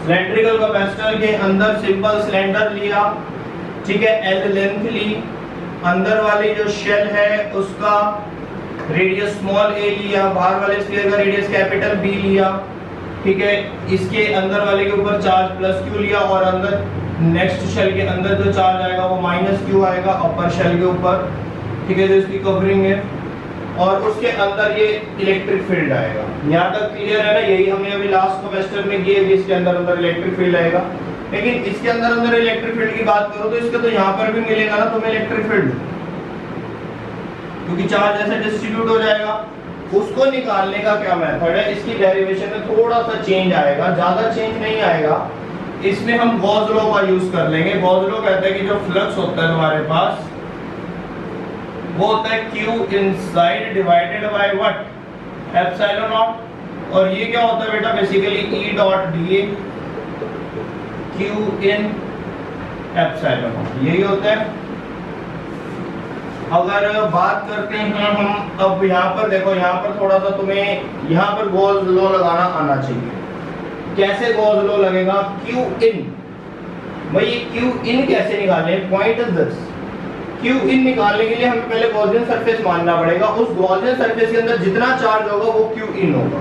सिलेंड्रिकल कैपेसिटर के अंदर सिंपल सिलेंडर लिया, ठीक है, एल लेंथ ली, अंदर वाली जो शेल है उसका रेडियस स्मॉल ए लिया, बाहर वाले स्फीयर का रेडियस कैपिटल बी लिया, ठीक है, इसके अंदर वाले के ऊपर चार्ज प्लस क्यू लिया, और अंदर नेक्स्ट शेल के अंदर जो चार्ज आएगा वो माइनस क्यू आएगा अपर शेल के ऊपर, ठीक है, जो इसकी कवरिंग है, और उसके अंदर ये इलेक्ट्रिक फील्ड आएगा। यहाँ तक क्लियर है ना? यही हमने अभी लास्ट क्वेश्चन में किए कि इसके अंदर अंदर इलेक्ट्रिक फील्ड आएगा। लेकिन इसके अंदर अंदर इलेक्ट्रिक फील्ड की बात करो तो इसके तो यहाँ पर भी मिलेगा ना तुम्हें इलेक्ट्रिक फील्ड, क्योंकि चार्ज ऐसे डिस्ट्रीब्यूट हो जाएगा। उसको निकालने का क्या मेथड है? इसकी डेरिवेशन में थोड़ा सा चेंज आएगा, ज्यादा चेंज नहीं आएगा। इसमें हम गॉस लॉ का यूज कर लेंगे। गॉस लॉ कहता है कि जो फ्लक्स होता है तुम्हारे पास वो होता है Q inside divided by what? Epsilon not. और ये क्या होता है बेटा? Basically E dot dA Q in epsilon not, यही होता है। अगर बात करते हैं हम अब यहाँ पर, देखो यहाँ पर थोड़ा सा तुम्हें यहाँ पर गॉस लॉ लगाना आना चाहिए। कैसे गॉस लॉ लगेगा? Q इन, भाई Q इन कैसे निकालें? पॉइंट इज दिस, Q इन निकालने के लिए हमें पहले गॉसियन सरफेस मानना पड़ेगा। उस गॉसियन सरफेस के अंदर जितना चार्ज होगा वो Q इन होगा,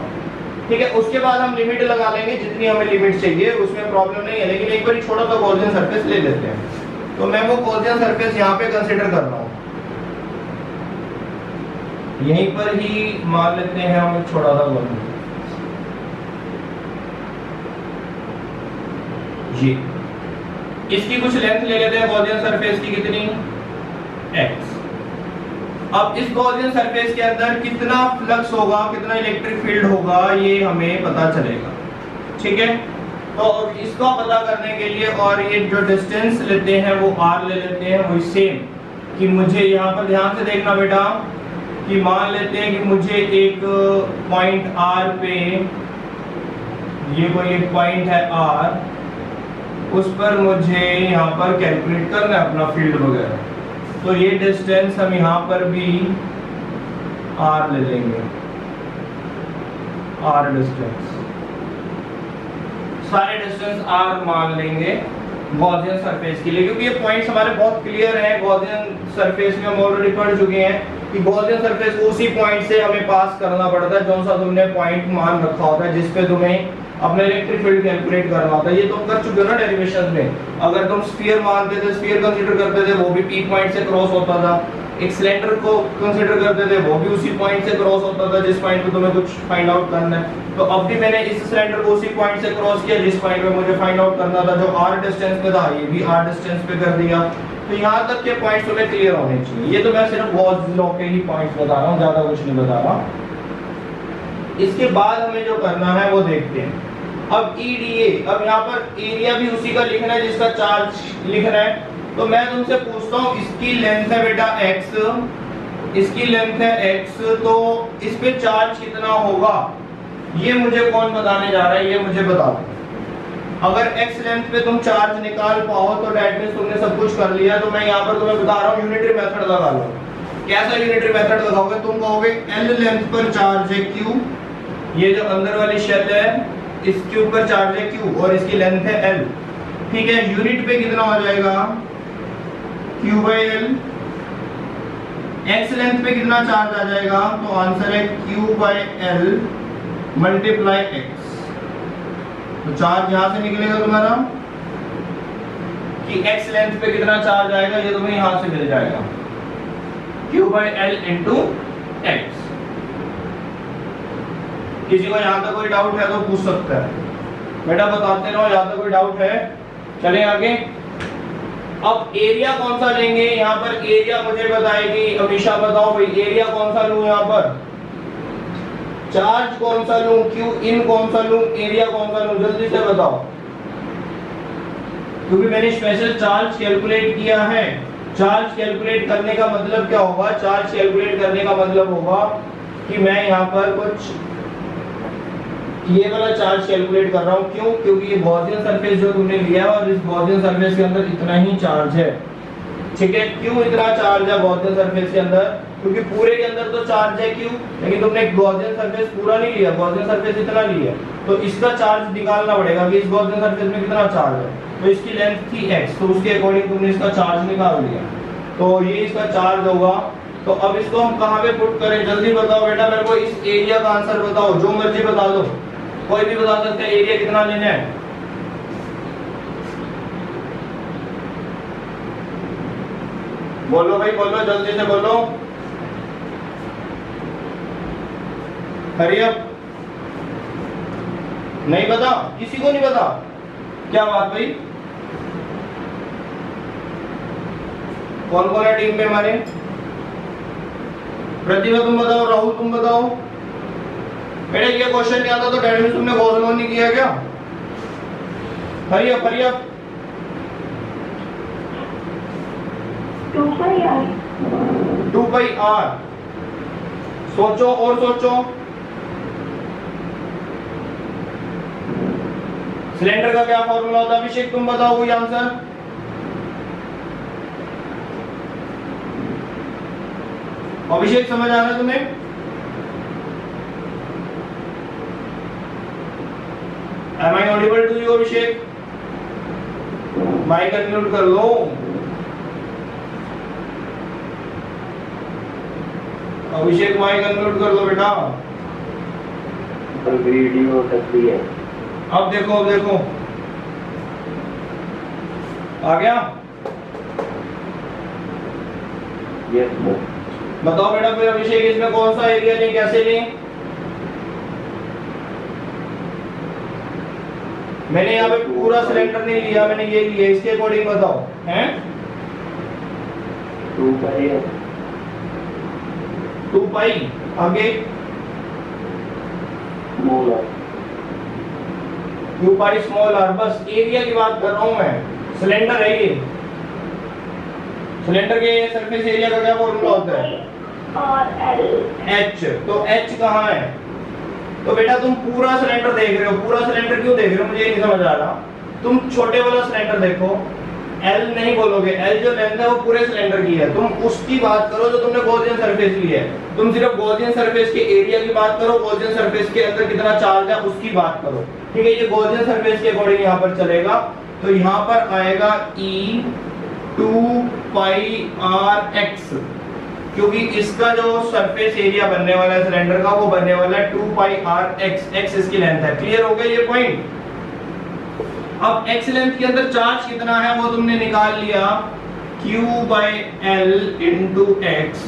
ठीक है। उसके बाद हम लिमिट लगा लेंगे जितनी हमें लिमिट चाहिए, उसमें प्रॉब्लम नहीं है। लेकिन एक बार छोटा सा गॉसियन सरफेस ले लेते हैं, तो मैं वो गॉसियन सरफेस यहाँ पे कंसीडर कर रहा हूँ, यहीं पर ही मान लेते हैं हम एक छोटा सा गॉसियन। जी, इसकी कुछ लेंथ ले लेते हैं गॉसियन सरफेस की, कितनी? x। अब इस गॉसियन सरफेस के अंदर कितना फ्लक्स होगा, कितना इलेक्ट्रिक फील्ड होगा, ये हमें पता चलेगा, ठीक है। तो इसको पता करने के लिए, और ये जो डिस्टेंस लेते हैं वो r ले लेते हैं, वही सेम कि मुझे यहाँ पर ध्यान से देखना बेटा, कि मान लेते हैं कि मुझे एक पॉइंट r पे, ये कोई एक पॉइंट है r, उस पर मुझे यहाँ पर कैलकुलेट करना है अपना फील्ड वगैरह। तो ये डिस्टेंस हम यहाँ पर भी r ले लेंगे, r डिस्टेंस, सारे डिस्टेंस r मान लेंगे गॉसियन सरफेस के लिए, क्योंकि ये पॉइंट्स हमारे बहुत क्लियर हैं। गॉसियन सरफेस में हम ऑलरेडी पढ़ चुके हैं कि गॉसियन सरफेस को उसी पॉइंट से हमें पास करना पड़ता है जो सा तुमने पॉइंट मान रखा होता है, जिस पे तुम्हें अपना इलेक्ट्रिक फील्ड कैलकुलेट करना होता है। ये तुम कर चुके हो ना डेरिवेशन में। अगर तुम स्फीयर मानते थे, स्फीयर कंसीडर करते थे, वो भी पी पॉइंट से क्रॉस होता था। एक सिलेंडर को कंसीडर करते थे, वो भी उसी पॉइंट से क्रॉस होता था जिस पॉइंट पे तुम्हें कुछ फाइंड आउट करना है। तो अब भी मैंने इस सिलेंडर को उसी पॉइंट से क्रॉस किया जिस पॉइंट पे मुझे फाइंड आउट करना था, जो r डिस्टेंस पे था, ये भी r डिस्टेंस पे कर दिया। तो यहाँ तक के पॉइंट्स तुम्हें क्लियर होने चाहिए। ये तो मैं सिर्फ गॉस लॉ के ही पॉइंट्स बता रहा हूँ, ज्यादा कुछ नहीं बता रहा। इसके बाद हमें जो करना है वो देखते हैं। अब EDA, अब यहाँ पर एरिया भी उसी का लिखना है जिसका चार्ज लिखना है। तो मैं तुमसे पूछता हूँ, इसकी लेंथ है बेटा x, इसकी लेंथ है x, तो इस पे चार्ज कितना होगा ये मुझे कौन बताने जा रहा है? ये मुझे बता दो। अगर x लेंथ पे तुम चार्ज निकाल पाओ तो डेट मींस तुमने सब कुछ कर लिया। तो मैं यहाँ पर तुम्हें बता रहा हूँ, यूनिटरी मेथड लगा लो। कैसा यूनिटरी मेथड लगाओगे? तुम कहोगे L लेंथ पर चार्ज है Q, ये जो अंदर वाली शेल है इसके ऊपर चार्ज है Q और इसकी लेंथ है L, ठीक है। यूनिट पे कितना हो जाएगा? Q by L। x length पे कितना चार्ज आ जाएगा? तो आंसर है Q by L multiply x। तो चार्ज यहां से निकलेगा तुम्हारा कि x लेंथ पे कितना चार्ज आएगा, ये तुम्हें यहां से मिल जाएगा Q by L into x। किसी को यहाँ तक कोई डाउट है तो पूछ सकता है, बेटा बताते रहो। यहाँ तक कोई डाउट है? चलें आगे। अब एरिया कौन सा लेंगे? यहाँ पर एरिया मुझे बताएगी अमीशा, बताओ भाई एरिया कौन सा लूं यहाँ पर? चार्ज कौन सा लूं, क्यू इन कौन सा लूं, एरिया कौन सा लूं, जल्दी से बताओ, क्योंकि मैंने स्पेशल चार्ज कैलकुलेट किया है। चार्ज कैलकुलेट करने का मतलब क्या होगा, चार्ज कैलकुलेट करने का मतलब होगा कि मैं यहाँ पर कुछ ये वाला चार्ज कैलकुलेट कर रहा हूँ। क्यों? क्योंकि ये गॉसियन सरफेस जो तुमने लिया है और इस गॉसियन सरफेस के अंदर इतना ही चार्ज है, ठीक है। क्यों इतना चार्ज है गॉसियन सरफेस के अंदर? क्योंकि पूरे के अंदर तो चार्ज है क्यों, लेकिन तुमने गॉसियन सरफेस पूरा नहीं लिया, गॉसियन सरफेस इतना लिया, तो इसका चार्ज निकालना पड़ेगा कि इस गॉसियन सरफेस में कितना चार्ज है। तो इसकी लेंथ थी x, तो उसके अकॉर्डिंग तुमने इसका चार्ज निकाल लिया, तो ये इसका चार्ज होगा। तो अब इसको हम कहाँ पे पुट करें, जल्दी बताओ बेटा मेरे को, इस एरिया का आंसर बताओ, जो मर्जी बता दो, कोई भी बता सकते हैं एरिया कितना लेना है। बोलो भाई बोलो, जल्दी से बोलो, हरी अप। नहीं पता, किसी को नहीं पता, क्या बात भाई, कौन कौन है टीम में हमारे? प्रतिभा तुम बताओ, राहुल तुम बताओ। बेटा ये क्वेश्चन नहीं आता तो डैड में तुमने गॉस लॉ नहीं किया क्या? Hurry up hurry up. 2 pi r। 2 pi r। सोचो और सोचो, सिलेंडर का क्या फॉर्मूला होता है? अभिषेक तुम बताओ कोई आंसर। अभिषेक समझ आ रहा है तुम्हें? Am I audible to you Abhishek? Mic unmute कर लो। अभिषेक माइक अनम्यूट कर लो बेटा। वीडियो तक भी है। अब देखो आ गया। Yes sir. बताओ बेटा फिर अभिषेक, इसमें कौन सा एरिया लें, कैसे लें? मैंने यहाँ पे पूरा सिलेंडर नहीं लिया, मैंने ये लिया, इसके अकॉर्डिंग बताओ हैं। 2 pi है। 2 पाई, आगे small R. 2 pi small R. बस एरिया की बात कर रहा हूँ मैं, सिलेंडर है ये। सिलेंडर के सरफेस एरिया का क्या फॉर्मूला होता है? और l। H। तो H कहाँ है? तो बेटा तुम पूरा सिलेंडर देख रहे हो, पूरा सिलेंडर क्यों देख रहे हो मुझे ये नहीं समझ आ रहा। तुम छोटे वाला सिलेंडर देखो, L नहीं बोलोगे, L जो लेंथ है वो पूरे सिलेंडर की है, तुम उसकी बात करो जो तुमने गॉसियन सरफेस ली है। तुम सिर्फ गॉसियन सरफेस के एरिया की बात करो, गॉसियन सरफेस के अंदर कितना चार्ज है उसकी बात करो, ठीक है। ये गॉसियन सरफेस के अकॉर्डिंग यहाँ पर चलेगा, तो यहाँ पर आएगा E 2 pi r x, क्योंकि इसका जो सरफेस एरिया बनने वाला है सिलेंडर का वो बनने वाला है 2 pi r x, x इसकी लेंथ है। क्लियर हो गया ये पॉइंट? अब x लेंथ के अंदर चार्ज कितना है वो तुमने निकाल लिया, q by l into x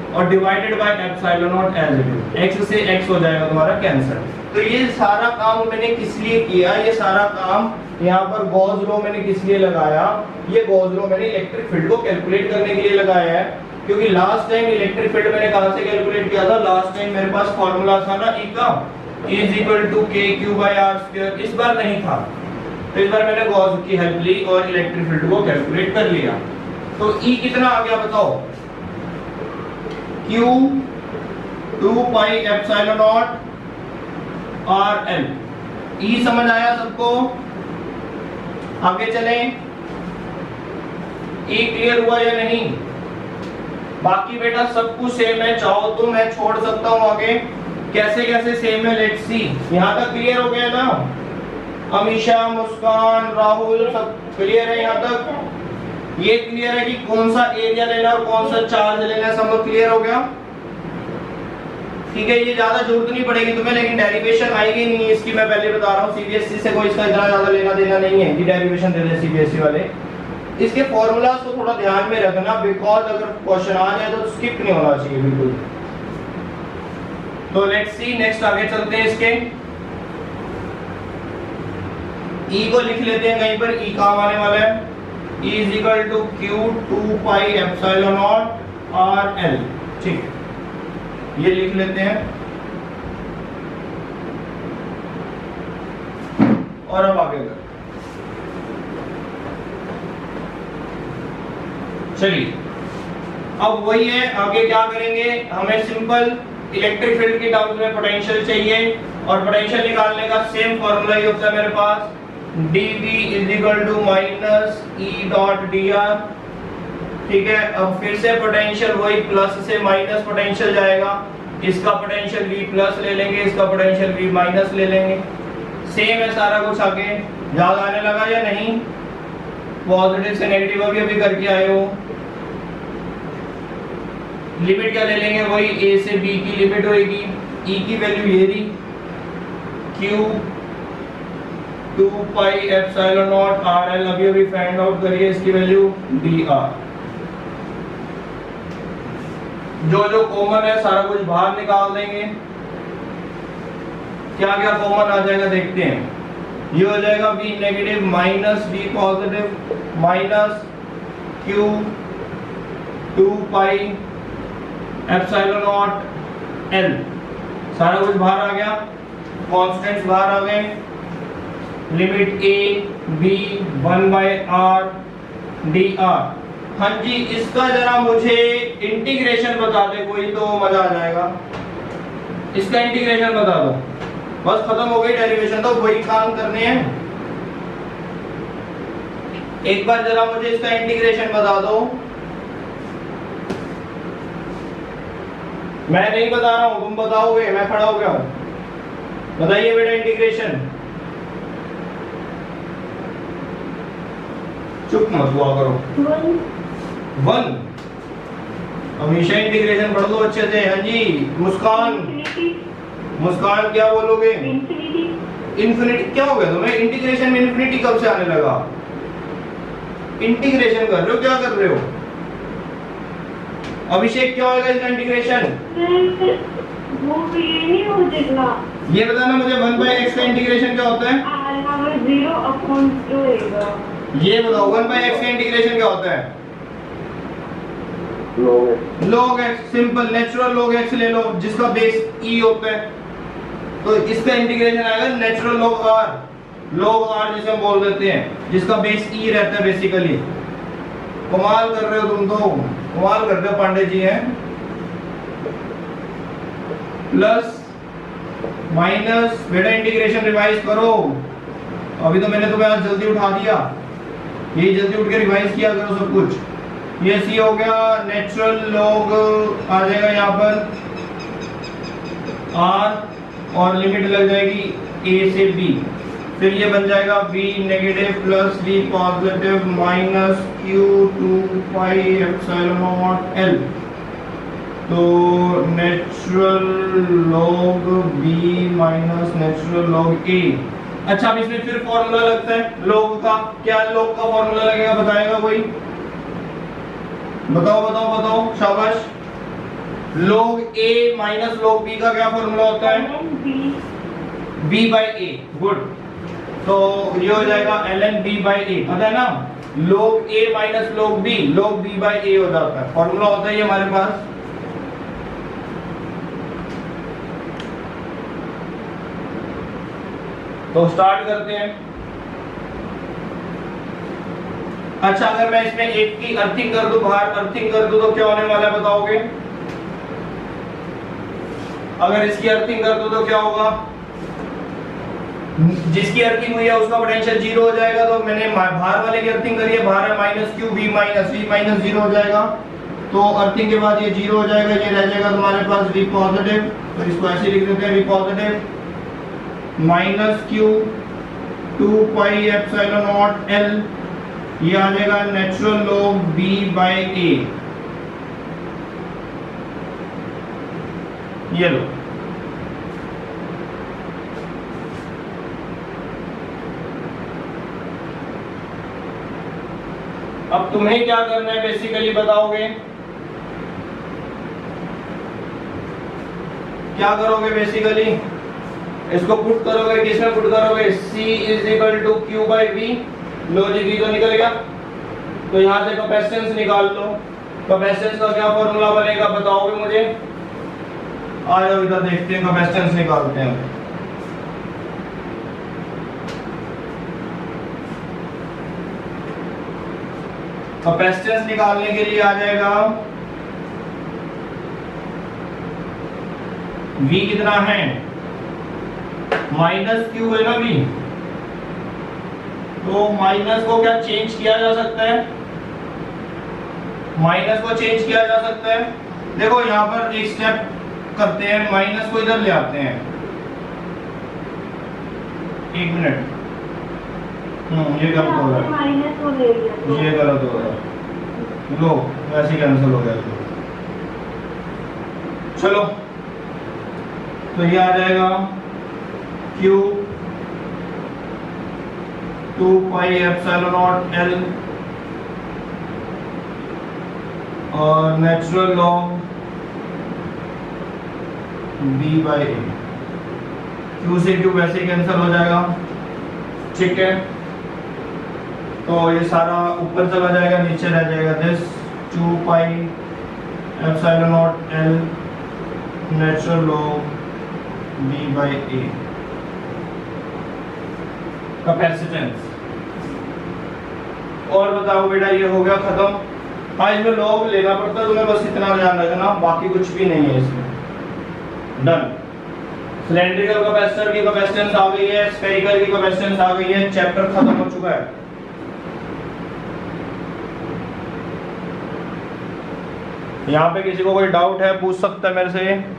और divided by epsilon naught as it is. x से x हो जाएगा तुम्हारा कैंसिल। तो ये सारा काम मैंने किस लिए किया, ये सारा काम यहाँ पर गॉस लॉ मैंने किस लिए लगाया? ये गॉस लॉ मैंने इलेक्ट्रिक फील्ड को कैलकुलेट करने के लिए लगाया है, क्योंकि लास्ट टाइम इलेक्ट्रिक फील्ड मैंने कहां से कैलकुलेट किया था? लास्ट टाइम मेरे पास फॉर्मूला था ना E का, E = kq/r²। इस बार नहीं था, तो इस बार मैंने गॉस की हेल्प ली और इलेक्ट्रिक फील्ड को कैलकुलेट कर लिया। तो E कितना आ गया बताओ? Q 2 pi epsilon naught RL। E समझ आया सबको? आगे चलें। E क्लियर हुआ या नहीं? बाकी बेटा सब कुछ सेम है, चाहो तो मैं छोड़ सकता हूं आगे, कैसे कैसे सेम है लेट्स सी। यहाँ तक क्लियर हो गया ना? अमीशा, मुस्कान, राहुल सब क्लियर है यहाँ तक? ये क्लियर है कि कौन सा एरिया लेना और कौन सा चार्ज लेना है, सब क्लियर हो गया? ठीक है, ये ज्यादा जरूरत नहीं पड़ेगी तुम्हें, लेकिन डेरिवेशन आएगी नहीं इसकी, मैं पहले बता रहा हूँ। सीबीएसई से कोई इसका इतना ज्यादा लेना देना नहीं है कि डेरिवेशन दे दे सीबीएसई वाले। इसके फॉर्मूलाज को थोड़ा ध्यान में रखना, बिकॉज अगर क्वेश्चन आ जाए तो स्किप नहीं होना चाहिए बिल्कुल। तो लेट्स सी नेक्स्ट, आगे चलते हैं। इसके E को लिख लेते हैं कहीं पर, E काम आने वाला है। E = q 2 pi epsilon naught RL, ठीक, ये लिख लेते हैं। और अब आगे कर। चलिए अब वही है, आगे क्या करेंगे, हमें सिंपल इलेक्ट्रिक फील्ड की टर्म्स में पोटेंशियल चाहिए और पोटेंशियल निकालने का सेम फॉर्मूला ही होता है मेरे पास, dV = minus E dot dr। ठीक है, अब फिर से पोटेंशियल वही प्लस से माइनस पोटेंशियल जाएगा, इसका पोटेंशियल V प्लस ले लेंगे, इसका पोटेंशियल V माइनस ले लेंगे, सेम है सारा कुछ। आगे याद आने लगा या नहीं? पॉजिटिव से नेगेटिव अभी करके आए हो। लिमिट क्या ले लेंगे, वही A से B की लिमिट होगी, E की वैल्यू ये रही, Q 2 pi epsilon not RL अभी फाइंड आउट करिए इसकी वैल्यू dr। जो जो कॉमन है सारा कुछ बाहर निकाल देंगे, क्या क्या कॉमन आ जाएगा देखते हैं। ये हो जाएगा V negative minus V positive minus Q 2 pi epsilon not L, सारा कुछ बाहर आ गया, कांस्टेंट्स बाहर आ गए, limit A B 1/r dr। हाँ जी, इसका जरा मुझे इंटीग्रेशन बता दे कोई तो मजा आ जाएगा। इसका इंटीग्रेशन बता दो, बस खत्म हो गई डेरिवेशन, तो वही काम करने हैं। एक बार जरा मुझे इसका इंटीग्रेशन बता दो। मैं नहीं बता रहा हूं, तुम बताओगे, मैं खड़ा हो गया हूं। बताइए बेटा इंटीग्रेशन। चुप मत हुआ करो। 1 हमेशा इंटीग्रेशन पढ़ लो अच्छे से। हाँ जी मुस्कान, मुस्कान क्या बोलोगे? इन्फिनिटी। क्या हो गया तुम्हें? इंटीग्रेशन में इन्फिनिटी कब से आने लगा? इंटीग्रेशन कर रहे हो, क्या कर रहे हो? अभिषेक क्या होगा इसका इंटीग्रेशन? वो ये नहीं हो जितना। ये बताना मुझे 1/x का इंटीग्रेशन क्या होता है? 0/2 होगा। ये बताओ 1/x का इंटीग्रेशन क्या होता है? log x। Simple, natural log x ले लो जिसका बेस e होता है, तो इसका इंटीग्रेशन आएगा natural log r। log r जिसे हम बोल देते हैं, जिसका बेस e रहता है बेसिकली। कमाल कर रहे हो तुम, तो कमाल करते हो पांडे जी हैं। प्लस माइनस, बेटा इंटीग्रेशन रिवाइज करो, अभी तो मैंने तुम्हें आज जल्दी उठा दिया, यही जल्दी उठ के रिवाइज किया करो सब कुछ। ये सी हो गया, नेचुरल लॉग आ जाएगा यहाँ पर r और लिमिट लग जाएगी a से b, फिर ये बन जाएगा v negative plus v positive minus q 2 pi epsilon not l। तो natural log b minus natural log a। अच्छा, अब इसमें फिर फॉर्मूला लगता है लॉग का। क्या लॉग का फॉर्मूला लगेगा, बताएगा कोई? बताओ बताओ बताओ, शाबाश। log a minus log b का क्या फॉर्मूला होता है? b/a। गुड, तो ये हो जाएगा ln b/a, पता है ना? log a minus log b, log b/a हो जाता है, फॉर्मूला होता है ये हमारे पास। तो स्टार्ट करते हैं। अच्छा, अगर मैं इसमें एक की अर्थिंग कर दूं, बाहर अर्थिंग कर दूं, तो क्या होने वाला है बताओगे? अगर इसकी अर्थिंग कर दूं तो क्या होगा? जिसकी अर्थिंग हुई है उसका पोटेंशियल 0 हो जाएगा। तो मैंने बाहर वाले की अर्थिंग करी है, बाहर है माइनस क्यू, v माइनस 0 हो जाएगा। तो अर्थिंग के बाद ये 0 हो जाएगा, ये रह जाएगा तुम्हारे पास v पॉजिटिव। तो इसको ऐसे लिख देते हैं, v positive minus Q 2 pi epsilon not l, ये आ जाएगा नेचुरल log b/a। ये लो, अब तुम्हें क्या करना है बेसिकली बताओगे? क्या करोगे बेसिकली? इसको पुट करोगे, किसमें पुट करोगे? c = q/v। लो जी, v तो निकल गया, तो यहां से कैपेसिटेंस निकाल लो। कैपेसिटेंस का क्या फॉर्मूला बनेगा बताओगे मुझे? आ जाओ इधर देखते हैं, कैपेसिटेंस निकालते हैं। कैपेसिटेंस निकालने के लिए आ जाएगा V कितना है, माइनस Q है ना V, तो माइनस को क्या चेंज किया जा सकता है, माइनस को चेंज किया जा सकता है। देखो यहाँ पर एक स्टेप करते हैं, माइनस को इधर ले आते हैं, एक मिनट, ये गलत हो रहा है, माइनस को ले लिया, ये गलत हो रहा है, लो वैसे कैंसिल हो गया। चलो तो ये आ जाएगा Q 2 pi epsilon not L और natural log B by A। Q से Q वैसे कैंसिल हो जाएगा, ठीक है। तो ये सारा ऊपर चला जाएगा, नीचे रह जाएगा this 2 pi epsilon not L natural log B by A। Capacitance, और बताओ बेटा, ये हो गया खत्म। हाँ, इसमें लॉग लेना पड़ता है, तुम्हें बस इतना ध्यान रखना, बाकी कुछ भी नहीं है इसमें। डन। सिलेंड्रिकल कैपेसिटर की कैपेसिटेंस आ गई है, स्फेरिकल की कैपेसिटेंस आ गई है, चैप्टर खत्म हो चुका है। यहाँ पे किसी को कोई डाउट है पूछ सकता है मेरे से।